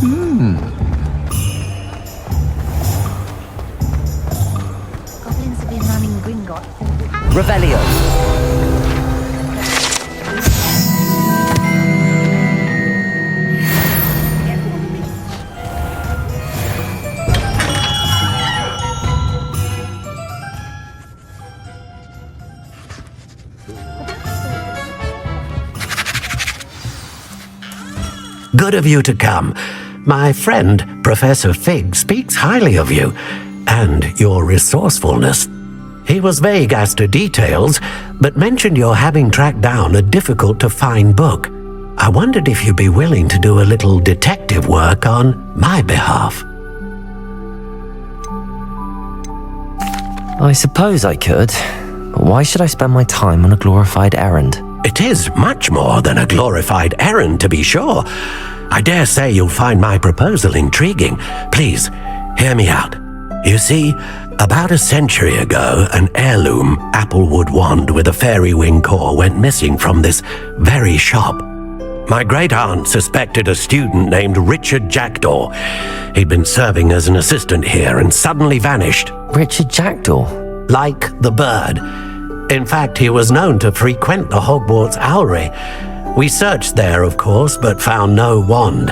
Goblins have been running Gringotts. Revelio. Good of you to come. My friend, Professor Fig, speaks highly of you and your resourcefulness. He was vague as to details, but mentioned your having tracked down a difficult-to-find book. I wondered if you'd be willing to do a little detective work on my behalf. I suppose I could. But why should I spend my time on a glorified errand? It is much more than a glorified errand, to be sure. I dare say you'll find my proposal intriguing. Please, hear me out. You see, about a century ago, an heirloom applewood wand with a fairy wing core went missing from this very shop. My great-aunt suspected a student named Richard Jackdaw. He'd been serving as an assistant here and suddenly vanished. Richard Jackdaw? Like the bird. In fact, he was known to frequent the Hogwarts Owlery. We searched there, of course, but found no wand.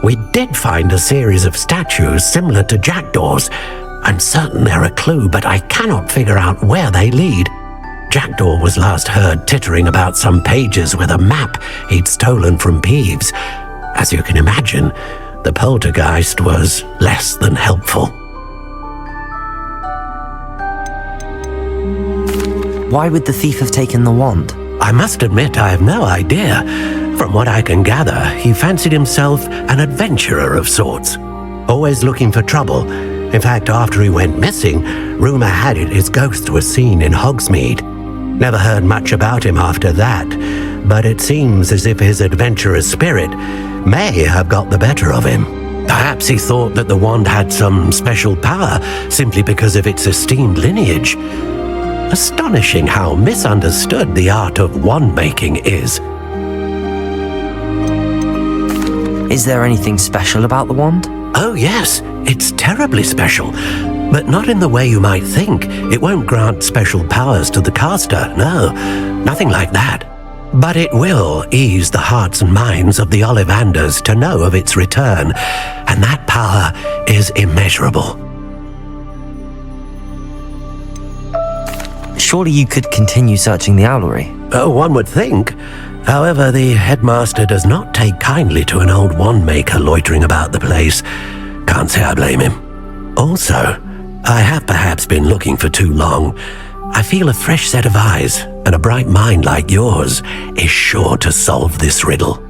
We did find a series of statues similar to Jackdaw's. I'm certain they're a clue, but I cannot figure out where they lead. Jackdaw was last heard tittering about some pages with a map he'd stolen from Peeves. As you can imagine, the poltergeist was less than helpful. Why would the thief have taken the wand? I must admit I have no idea. From what I can gather, he fancied himself an adventurer of sorts, always looking for trouble. In fact, after he went missing, rumor had it his ghost was seen in Hogsmeade. Never heard much about him after that, but it seems as if his adventurous spirit may have got the better of him. Perhaps he thought that the wand had some special power simply because of its esteemed lineage. Astonishing how misunderstood the art of wand-making is. Is there anything special about the wand? Oh yes, it's terribly special. But not in the way you might think. It won't grant special powers to the caster, no. Nothing like that. But it will ease the hearts and minds of the Ollivanders to know of its return, and that power is immeasurable. Surely you could continue searching the owlery. Oh, one would think. However, the headmaster does not take kindly to an old wand-maker loitering about the place. Can't say I blame him. Also, I have perhaps been looking for too long. I feel a fresh set of eyes and a bright mind like yours is sure to solve this riddle.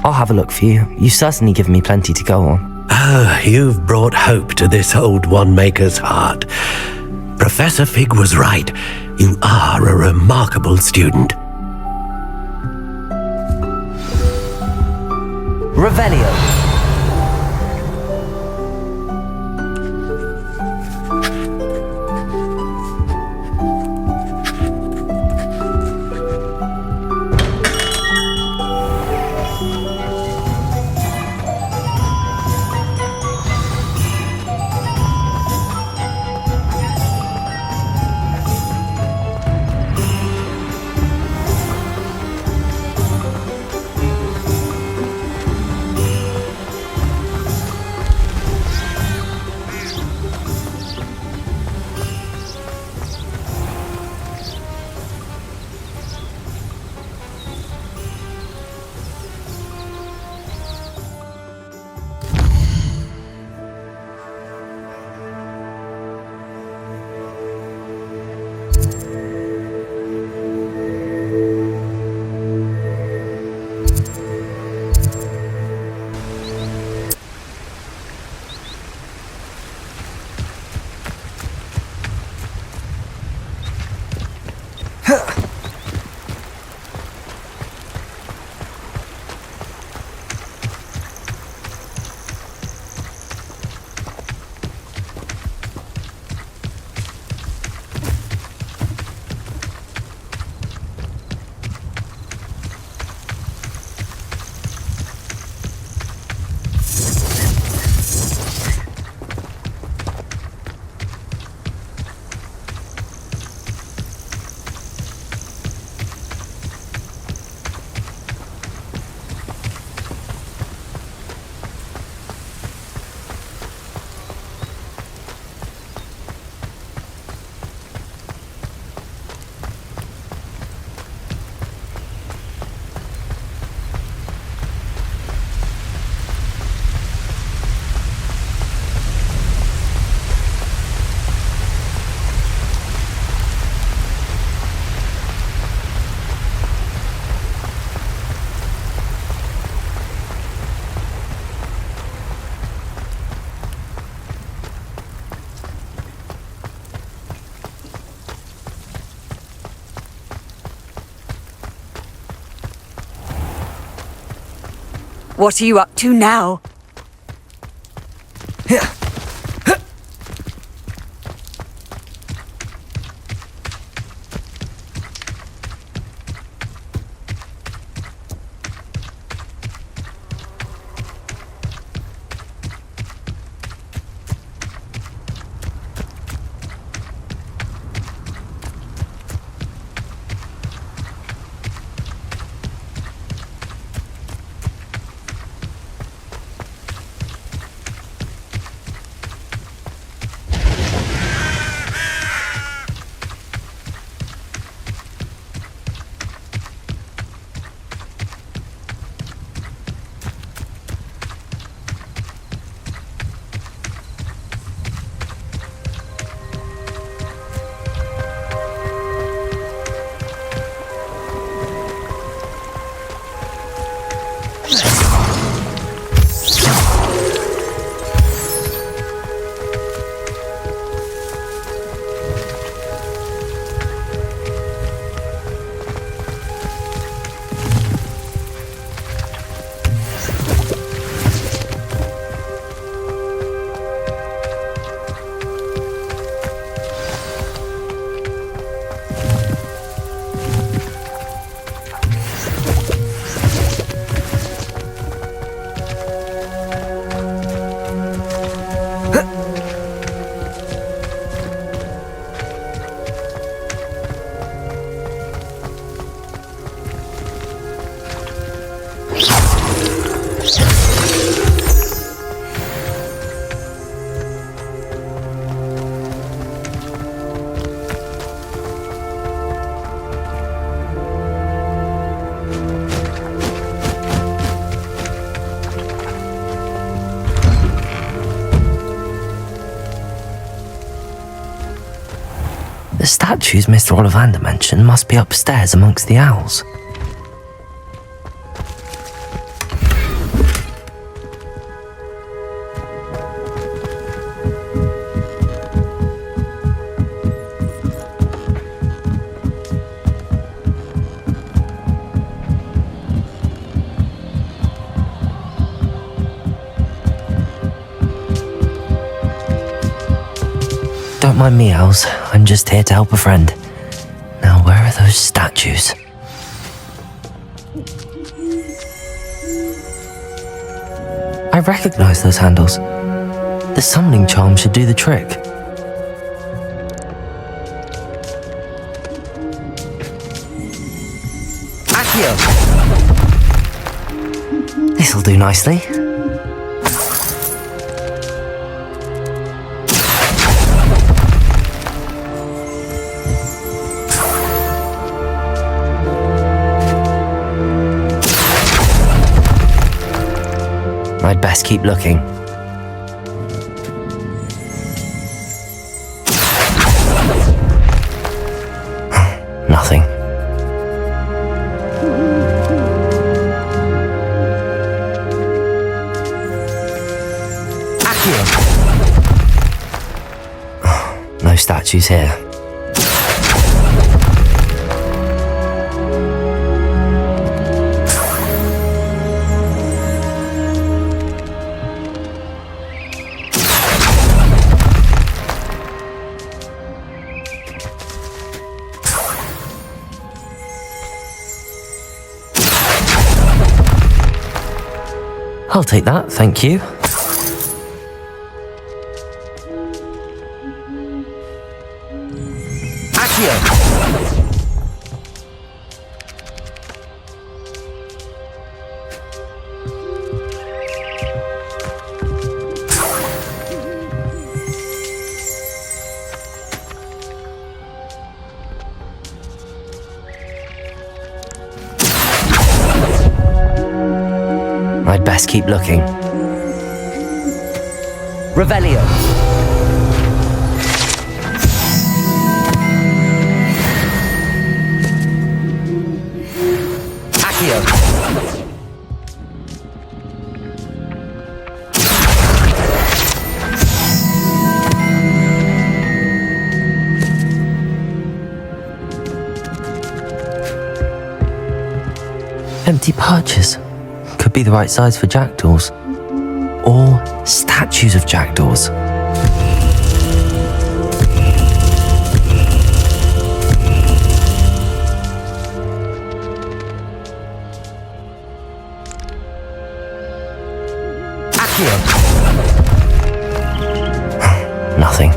I'll have a look for you. You certainly give me plenty to go on. Oh, you've brought hope to this old wand-maker's heart. Professor Fig was right. You are a remarkable student. Revelio. What are you up to now? The statues Mr. Ollivander mentioned must be upstairs amongst the owls. Don't mind me, owls. I'm just here to help a friend. Now, where are those statues? I recognize those handles. The summoning charm should do the trick. Accio! This'll do nicely. I'd best keep looking. Nothing. Accio! No statues here. I'll take that, thank you. Accio! I'd best keep looking. Revelio. Accio. Empty perches. Could be be the right size for jackdaws. Or statues of jackdaws. Nothing.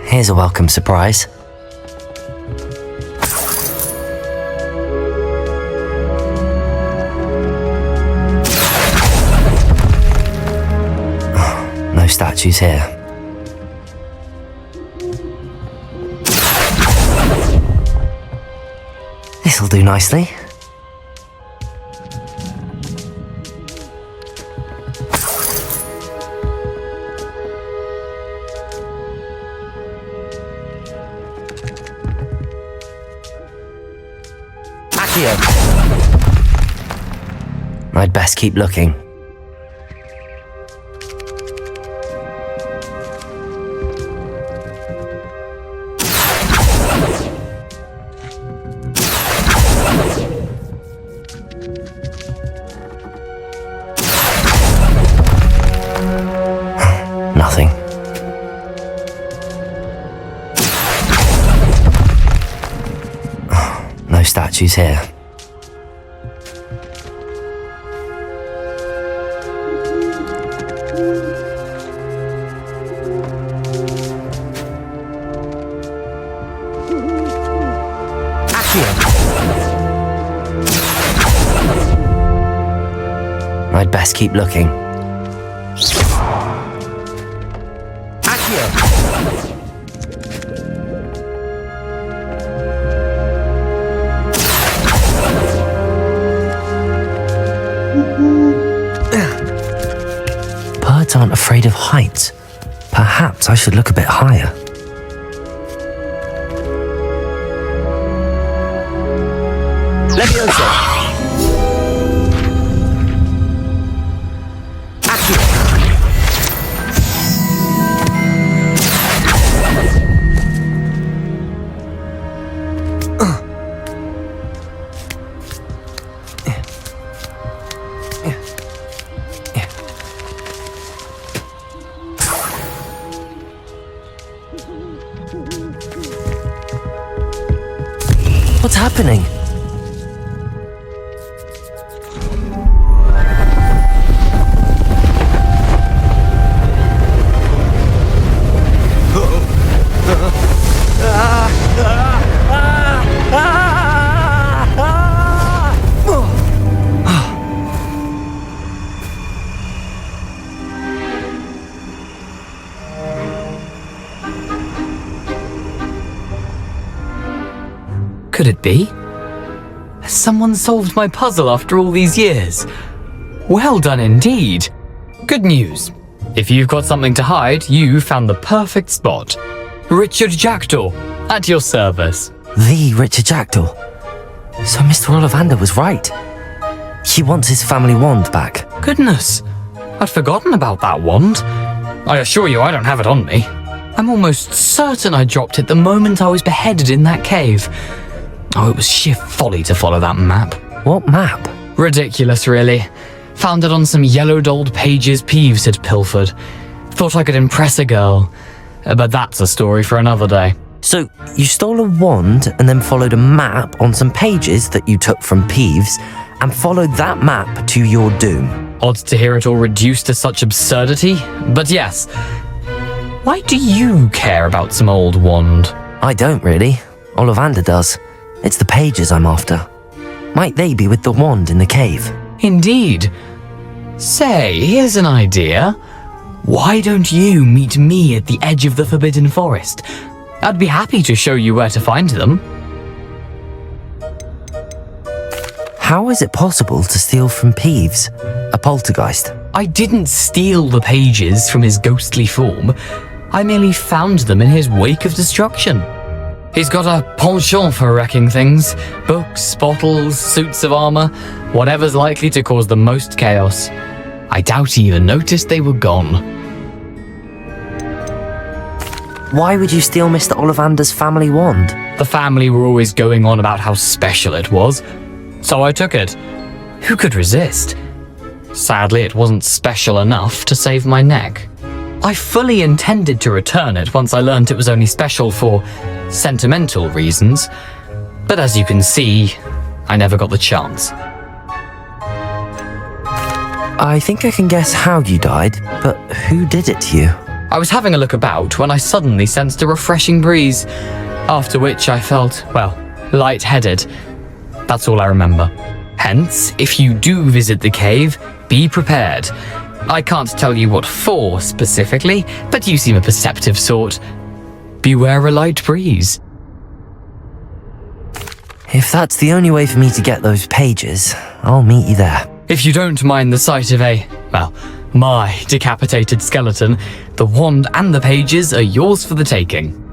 Here's a welcome surprise. No statues here. This'll do nicely. I'd best keep looking. Nothing. No statues here. I'd best keep looking. Birds aren't afraid of heights. Perhaps I should look a bit higher. Leviosa! What's happening? Could it be? Has someone solved my puzzle after all these years? Well done indeed. Good news. If you've got something to hide, you found the perfect spot. Richard Jackdaw, at your service. The Richard Jackdaw. So Mr. Ollivander was right. He wants his family wand back. Goodness, I'd forgotten about that wand. I assure you I don't have it on me. I'm almost certain I dropped it the moment I was beheaded in that cave. Oh, it was sheer folly to follow that map. What map? Ridiculous, really. Found it on some yellowed old pages Peeves had pilfered. Thought I could impress a girl. But that's a story for another day. So, you stole a wand and then followed a map on some pages that you took from Peeves and followed that map to your doom. Odd to hear it all reduced to such absurdity, but yes. Why do you care about some old wand? I don't really. Ollivander does. It's the pages I'm after. Might they be with the wand in the cave? Indeed. Say, here's an idea. Why don't you meet me at the edge of the Forbidden Forest? I'd be happy to show you where to find them. How is it possible to steal from Peeves, a poltergeist? I didn't steal the pages from his ghostly form. I merely found them in his wake of destruction. He's got a penchant for wrecking things. Books, bottles, suits of armor, whatever's likely to cause the most chaos. I doubt he even noticed they were gone. Why would you steal Mr. Ollivander's family wand? The family were always going on about how special it was, so I took it. Who could resist? Sadly, it wasn't special enough to save my neck. I fully intended to return it once I learned it was only special for sentimental reasons, but as you can see, I never got the chance. I think I can guess how you died, but who did it to you? I was having a look about when I suddenly sensed a refreshing breeze, after which I felt, well, lightheaded. That's all I remember. Hence, if you do visit the cave, be prepared. I can't tell you what for specifically, but you seem a perceptive sort. Beware a light breeze. If that's the only way for me to get those pages, I'll meet you there. If you don't mind the sight of my decapitated skeleton, the wand and the pages are yours for the taking.